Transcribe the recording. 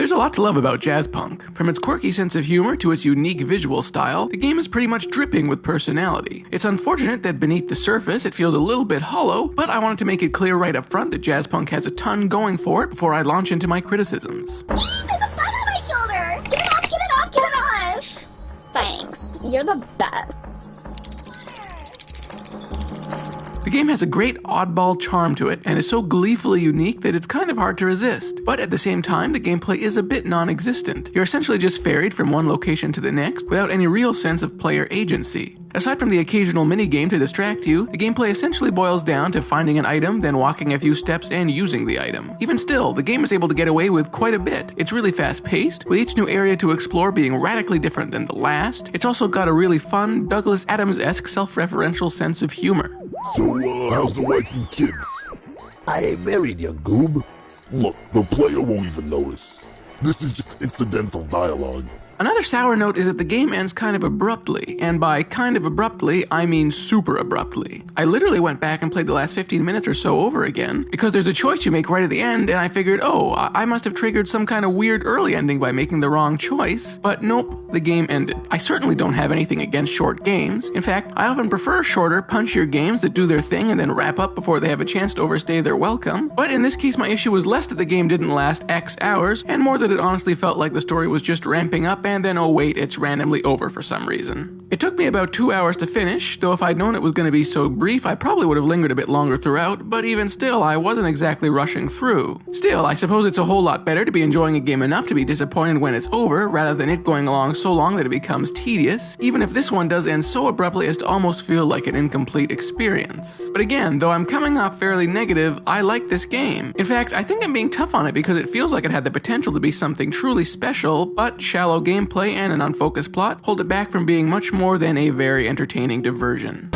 There's a lot to love about Jazzpunk. From its quirky sense of humor to its unique visual style, the game is pretty much dripping with personality. It's unfortunate that beneath the surface it feels a little bit hollow, but I wanted to make it clear right up front that Jazzpunk has a ton going for it before I launch into my criticisms. There's a bug on my shoulder! Get it off, get it off, get it off! Thanks, you're the best. The game has a great oddball charm to it and is so gleefully unique that it's kind of hard to resist. But at the same time, the gameplay is a bit non-existent. You're essentially just ferried from one location to the next without any real sense of player agency. Aside from the occasional minigame to distract you, the gameplay essentially boils down to finding an item, then walking a few steps and using the item. Even still, the game is able to get away with quite a bit. It's really fast-paced, with each new area to explore being radically different than the last. It's also got a really fun, Douglas Adams-esque self-referential sense of humor. So, how's the wife and kids? I ain't married, you goob. Look, the player won't even notice. This is just incidental dialogue. Another sour note is that the game ends kind of abruptly, and by kind of abruptly, I mean super abruptly. I literally went back and played the last 15 minutes or so over again, because there's a choice you make right at the end, and I figured, oh, I must have triggered some kind of weird early ending by making the wrong choice, but nope, the game ended. I certainly don't have anything against short games. In fact, I often prefer shorter, punchier games that do their thing and then wrap up before they have a chance to overstay their welcome, but in this case my issue was less that the game didn't last X hours, and more that it honestly felt like the story was just ramping up and then, oh wait, it's randomly over for some reason. It took me about 2 hours to finish, though if I'd known it was going to be so brief, I probably would have lingered a bit longer throughout, but even still, I wasn't exactly rushing through. Still, I suppose it's a whole lot better to be enjoying a game enough to be disappointed when it's over, rather than it going along so long that it becomes tedious, even if this one does end so abruptly as to almost feel like an incomplete experience. But again, though I'm coming off fairly negative, I like this game. In fact, I think I'm being tough on it because it feels like it had the potential to be something truly special, but shallow gameplay and an unfocused plot hold it back from being much more than a very entertaining diversion.